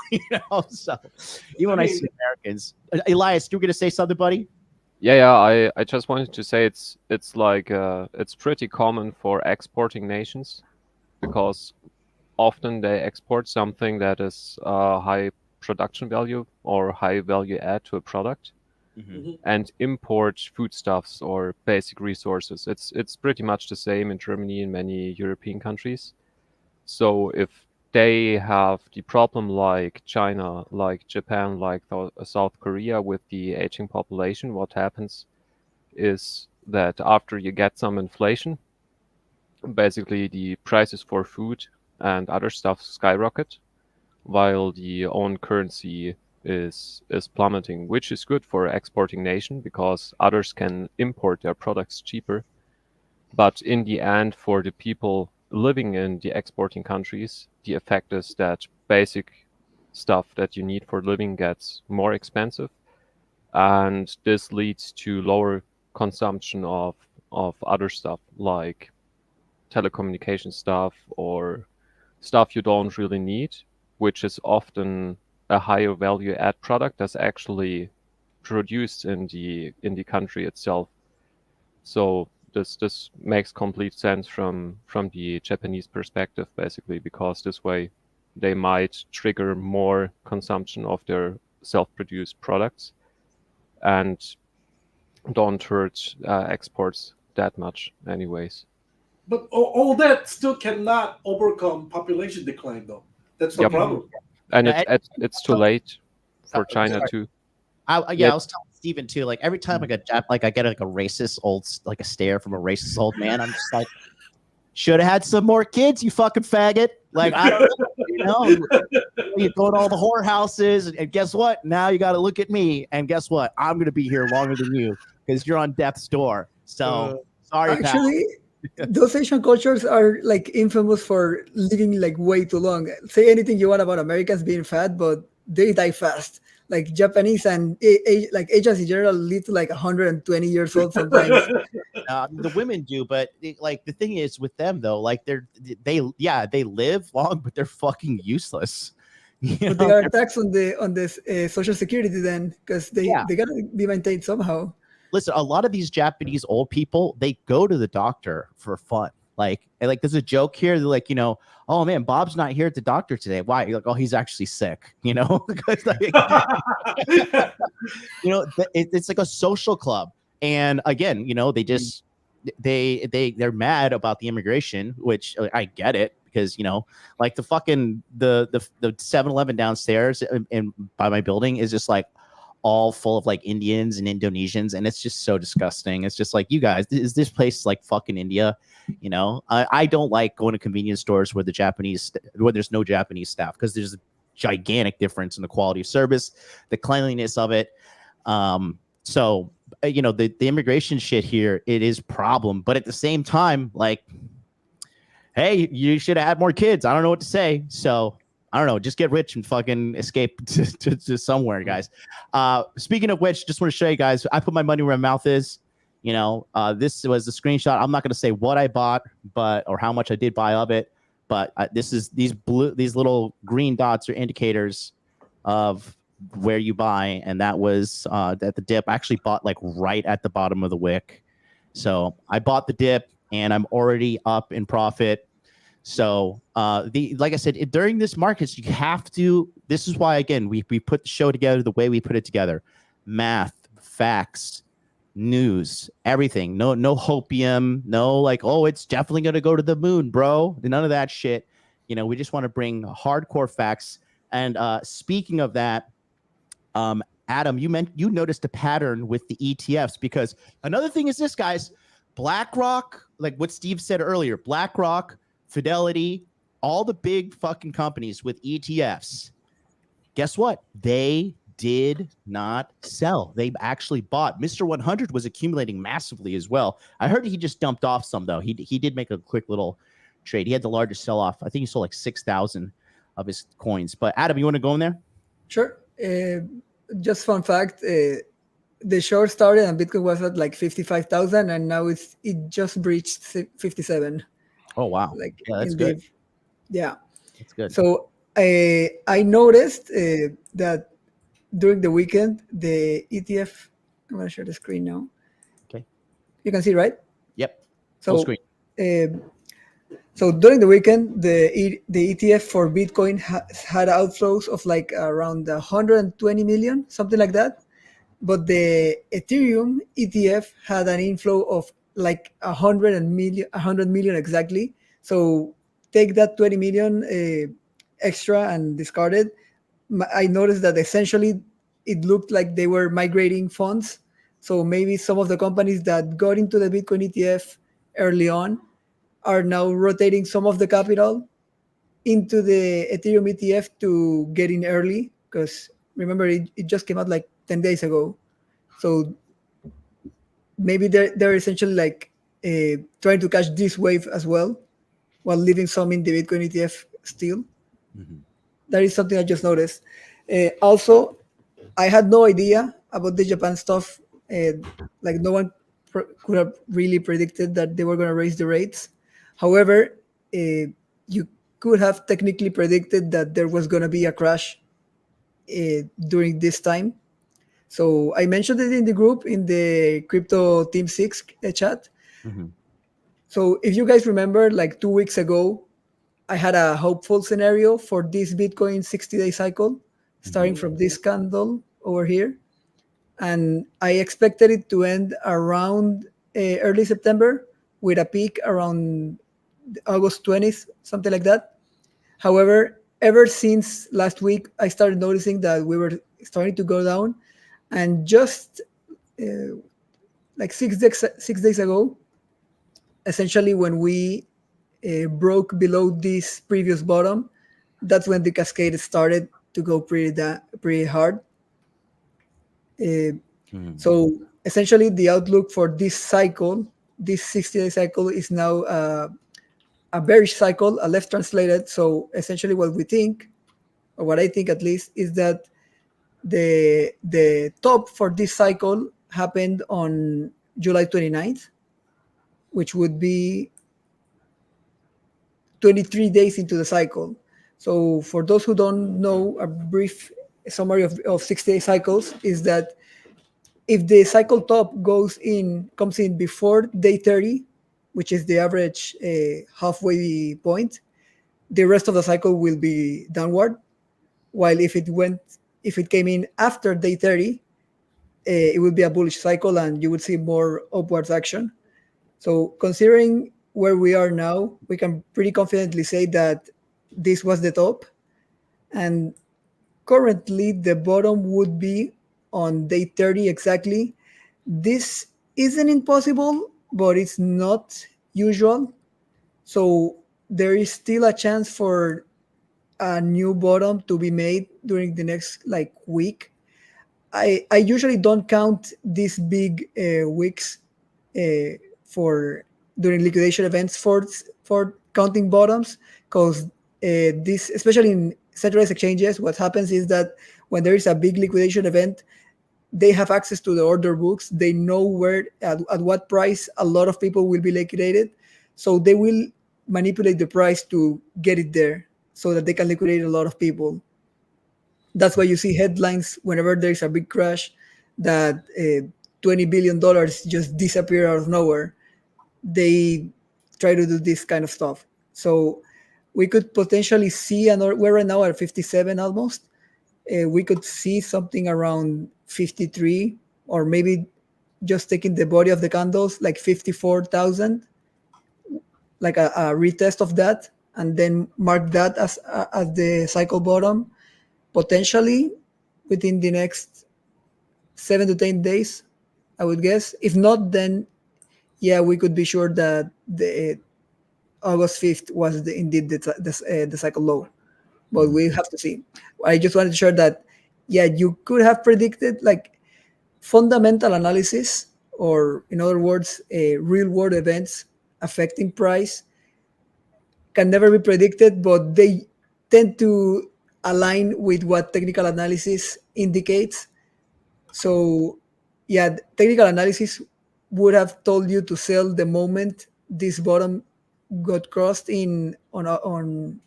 So even when I see Americans, Elias, you were gonna say something, buddy? Yeah. I just wanted to say it's like it's pretty common for exporting nations, because often they export something that is high production value or high value add to a product, and import foodstuffs or basic resources. It's pretty much the same in Germany and many European countries. So if they have the problem like China, like Japan, like South Korea with the aging population, what happens is that after you get some inflation, basically the prices for food and other stuff skyrocket, while the own currency is plummeting, which is good for exporting nation because others can import their products cheaper. But in the end, for the people living in the exporting countries, the effect is that basic stuff that you need for living gets more expensive, and this leads to lower consumption of other stuff like telecommunication stuff or stuff you don't really need, which is often a higher value add product that's actually produced in the country itself. So this makes complete sense from the Japanese perspective, basically, because this way they might trigger more consumption of their self-produced products and don't hurt exports that much anyways. But all that still cannot overcome population decline, though. That's the Yep. problem. And Yeah, it's too late for Oh, China sorry. too. I Yeah. was telling Steven too. Like every time I get I get like a racist like a stare from a racist old man, I'm just like, should have had some more kids, you fucking faggot. Like I don't know, you go to all the whorehouses, and guess what? Now you got to look at me, and guess what? I'm gonna be here longer than you because you're on death's door. So sorry, pal. Actually, those Asian cultures are like infamous for living like way too long. Say anything you want about Americans being fat, but they die fast. Like Japanese and like Asians in general live to like 120 years old sometimes. The women do, but like the thing is with them though, like they live long, but they're fucking useless. You But they know? are taxed on this social security then, because they gotta be maintained somehow. Listen, a lot of these Japanese old people, they go to the doctor for fun. Like there's a joke here. They're like, oh man, Bob's not here at the doctor today. Why? You're like, oh, he's actually sick. Because like, it's like a social club. And again, they just they're mad about the immigration, which I get it because like the fucking the 7-Eleven downstairs in by my building is just like all full of like Indians and Indonesians, and it's just so disgusting. It's just like, you guys, is this place like fucking India? I don't like going to convenience stores where there's no Japanese staff, because there's a gigantic difference in the quality of service, the cleanliness of it. So the immigration shit here, it is problem, but at the same time, like, hey, you should have had more kids. I don't know what to say. So I don't know. Just get rich and fucking escape to somewhere, guys. Speaking of which, just want to show you guys, I put my money where my mouth is. This was the screenshot. I'm not going to say what I bought, or how much I did buy of it. But these little green dots are indicators of where you buy. And that was at the dip. I actually bought like right at the bottom of the wick. So I bought the dip and I'm already up in profit. So like I said, during this markets, you have to, this is why, again, we put the show together the way we put it together. Math, facts, news, everything. No hopium, no like, oh, it's definitely going to go to the moon, bro. None of that shit. We just want to bring hardcore facts. And speaking of that, Adam, you noticed a pattern with the ETFs, because another thing is this, guys, BlackRock, like what Steve said earlier, BlackRock, Fidelity, all the big fucking companies with ETFs, guess what? They did not sell. They actually bought. Mr. 100 was accumulating massively as well. I heard he just dumped off some, though. He did make a quick little trade. He had the largest sell-off. I think he sold like 6,000 of his coins. But Adam, you want to go in there? Sure. Just fun fact, the short started and Bitcoin was at like 55,000, and now it just breached 57. Oh, wow. Like, yeah, that's good. Yeah. That's good. So I noticed that during the weekend, the ETF, I'm going to share the screen now. Okay. You can see, right? Yep. So, Full screen. So during the weekend, the ETF for Bitcoin had outflows of like around 120 million, something like that. But the Ethereum ETF had an inflow of like 100 million exactly. So take that 20 million extra and discard it. I noticed that essentially it looked like they were migrating funds. So maybe some of the companies that got into the Bitcoin ETF early on are now rotating some of the capital into the Ethereum ETF to get in early, because remember, it just came out like 10 days ago. So maybe they're essentially like trying to catch this wave as well, while leaving some in the Bitcoin ETF still. Mm-hmm. That is something I just noticed. Also, I had no idea about the Japan stuff. Like no one could have really predicted that they were going to raise the rates. However, you could have technically predicted that there was going to be a crash during this time. So I mentioned it in the group, in the Crypto Team 6 chat. Mhm. So if you guys remember, like 2 weeks ago, I had a hopeful scenario for this Bitcoin 60-day cycle, starting from this candle over here. And I expected it to end around early September with a peak around August 20th, something like that. However, ever since last week, I started noticing that we were starting to go down. And just like 6 days ago, essentially when we broke below this previous bottom, that's when the cascade started to go pretty hard. So essentially, the outlook for this cycle, this 60-day cycle, is now a bearish cycle, a left translated. So essentially, what we think, or what I think at least, is that the top for this cycle happened on July 29th, which would be 23 days into the cycle. So for those who don't know, a brief summary of 60-day cycles is that if the cycle top comes in before day 30, which is the average halfway point, the rest of the cycle will be downward. While if it came in after day 30, it would be a bullish cycle and you would see more upwards action. So considering where we are now, we can pretty confidently say that this was the top. And currently, the bottom would be on day 30 exactly. This isn't impossible, but it's not usual. So there is still a chance for a new bottom to be made during the next week. I usually don't count these big weeks for during liquidation events for counting bottoms, because this, especially in centralized exchanges, what happens is that when there is a big liquidation event, they have access to the order books. They know where at what price a lot of people will be liquidated, so they will manipulate the price to get it there so that they can liquidate a lot of people. That's why you see headlines whenever there's a big crash that $20 billion just disappear out of nowhere. They try to do this kind of stuff. So we could potentially see we're right now at 57 almost. We could see something around 53, or maybe just taking the body of the candles, like 54,000, like a retest of that, and then mark that as the cycle bottom, potentially within the next 7 to 10 days, I would guess. If not, then yeah, we could be sure that the August 5th was indeed the cycle low. But we have to see. I just wanted to share that, yeah, you could have predicted fundamental analysis, or in other words, real world events affecting price can never be predicted, but they tend to align with what technical analysis indicates. So yeah, technical analysis would have told you to sell the moment this bottom got crossed on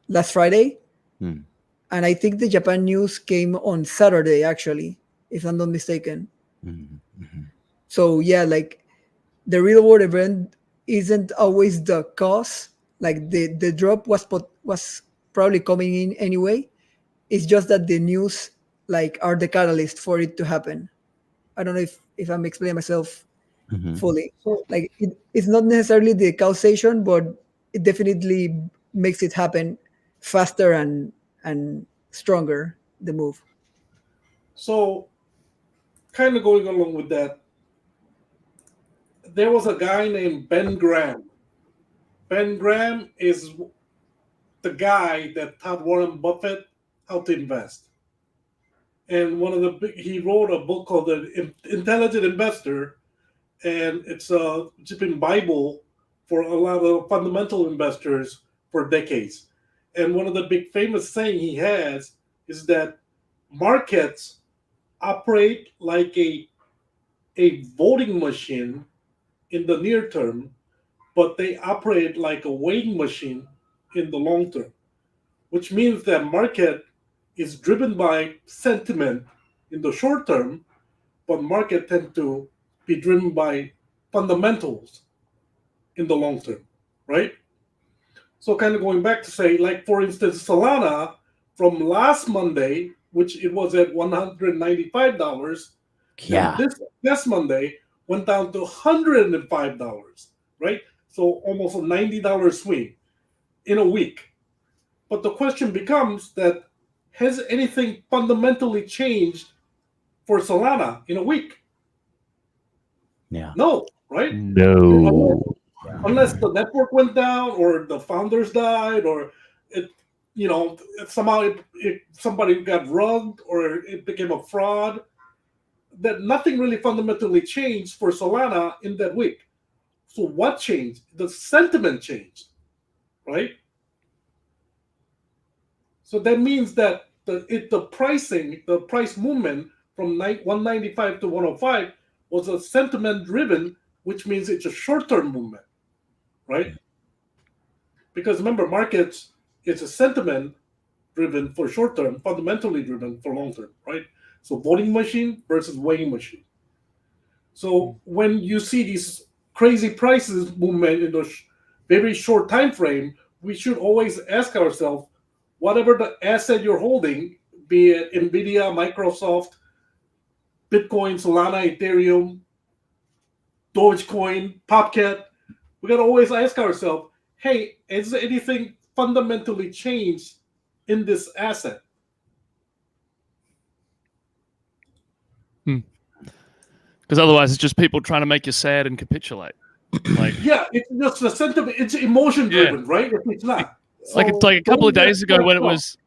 last Friday. And I think the Japan news came on Saturday, actually, if I'm not mistaken. So yeah, the real world event isn't always the cause. The drop was probably coming in anyway. It's just that the news are the catalyst for it to happen. I don't know if I'm explaining myself fully. So it's not necessarily the causation, but it definitely makes it happen faster and stronger, the move. So, kind of going along with that, there was a guy named Ben Graham. Ben Graham is the guy that taught Warren Buffett how to invest. And he wrote a book called The Intelligent Investor, and it's been Bible for a lot of fundamental investors for decades. And one of the big famous saying he has is that markets operate like a voting machine in the near term, but they operate like a weighing machine in the long term, which means that market is driven by sentiment in the short term, but market tend to be driven by fundamentals in the long term, right? So kind of going back to say, like, for instance, Solana from last Monday, which it was at $195, Yeah. and this Monday went down to $105, right? So almost a $90 swing in a week. But the question becomes that, has anything fundamentally changed for Solana in a week? Yeah. No, right? No. Unless the network went down or the founders died or it, somehow somebody got rugged or it became a fraud, that nothing really fundamentally changed for Solana in that week. So what changed? The sentiment changed, right? So that means that the price movement from 195 to 105 was a sentiment driven, which means it's a short-term movement, right? Because remember, markets, it's a sentiment driven for short-term, fundamentally driven for long-term, right? So voting machine versus weighing machine. So when you see these crazy prices movement in the very short time frame, we should always ask ourselves, whatever the asset you're holding, be it NVIDIA, Microsoft, Bitcoin, Solana, Ethereum, Dogecoin, Popcat, we got to always ask ourselves, hey, is anything fundamentally changed in this asset? Because otherwise it's just people trying to make you sad and capitulate. Like, yeah, it's just the sentiment, it's emotion driven, right? If it's not. Like it's like a couple of days ago when it was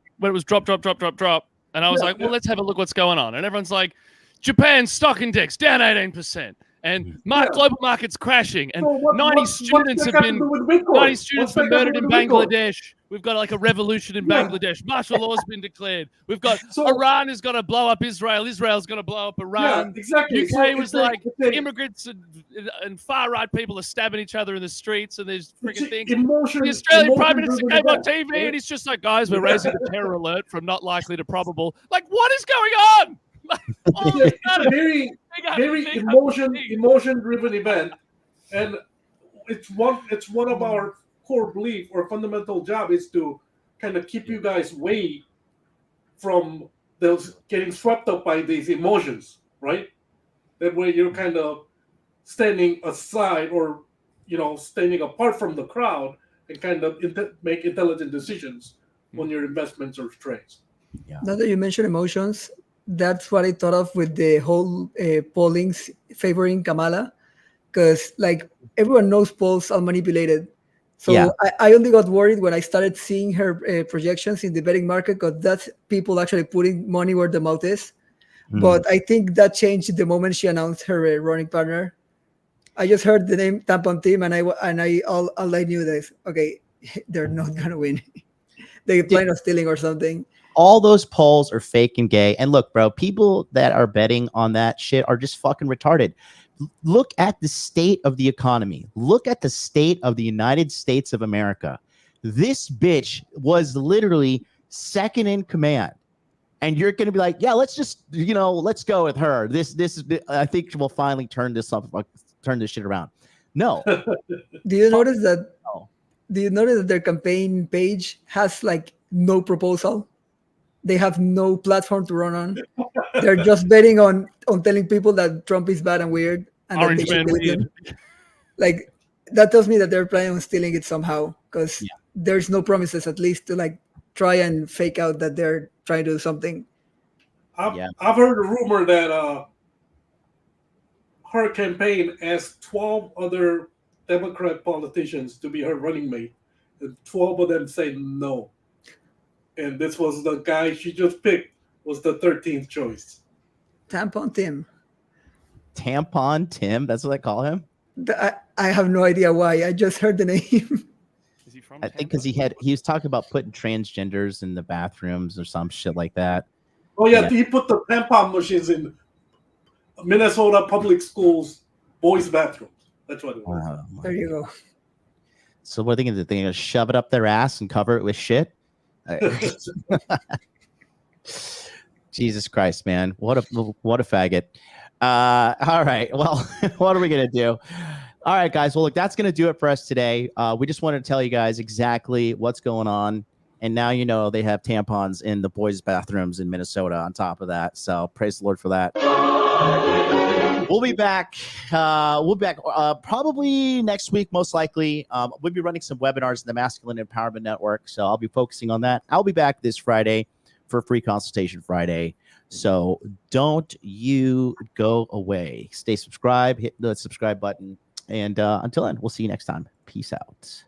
drop, and I was like, well, let's have a look what's going on. And everyone's like, Japan's stock index down 18%, and global markets crashing, and 90 students have been murdered in Bangladesh. We've got like a revolution in Bangladesh. Martial law's been declared. We've got Iran is going to blow up Israel. Israel's going to blow up Iran. Yeah, exactly. UK was like immigrants and far right people are stabbing each other in the streets, and there's freaking things. The Australian Prime Minister came on TV and he's just like, guys, we're raising the terror alert from not likely to probable. Like, what is going on? It's a very emotion driven event, and it's one of our core belief or fundamental job is to kind of keep you guys away from those getting swept up by these emotions, right? That way you're kind of standing aside or standing apart from the crowd and kind of make intelligent decisions on your investments or trades. Yeah. Now that you mentioned emotions, that's what I thought of with the whole pollings favoring Kamala, because like everyone knows polls are manipulated. So I only got worried when I started seeing her projections in the betting market, because that's people actually putting money where the mouth is. But I think that changed the moment she announced her running partner. I just heard the name Tampon Team, and all I knew that okay, they're not gonna win. They plan on stealing or something. All those polls are fake and gay. And look, bro, people that are betting on that shit are just fucking retarded. Look at the state of the economy. Look at the state of the United States of America. This bitch was literally second in command. And you're going to be like, yeah, let's just, let's go with her. This I think we'll finally turn this shit around. No. Do you notice that? No. Do you notice that their campaign page has like no proposal? They have no platform to run on. They're just betting on telling people that Trump is bad and weird. And Orange man weird. Like, that tells me that they're planning on stealing it somehow, because there's no promises, at least to like try and fake out that they're trying to do something. I've heard a rumor that her campaign asked 12 other Democrat politicians to be her running mate, and 12 of them say no. And this was the guy she just picked, was the 13th choice. Tampon Tim. Tampon Tim? That's what I call him? I have no idea why. I just heard the name. Is he from? I think because he was talking about putting transgenders in the bathrooms or some shit like that. Oh, yeah. He put the tampon machines in Minnesota public schools, boys' bathrooms. That's what it was. There you go. So what are they going to do? They're going to shove it up their ass and cover it with shit? Jesus Christ, man. What a faggot. All right. Well, what are we going to do? All right, guys. Well, look, that's going to do it for us today. We just wanted to tell you guys exactly what's going on. And now you know they have tampons in the boys' bathrooms in Minnesota on top of that. So praise the Lord for that. We'll be back. We'll be back probably next week, most likely. We'll be running some webinars in the Masculine Empowerment Network. So I'll be focusing on that. I'll be back this Friday for Free Consultation Friday. So don't you go away. Stay subscribed. Hit the subscribe button. And until then, we'll see you next time. Peace out.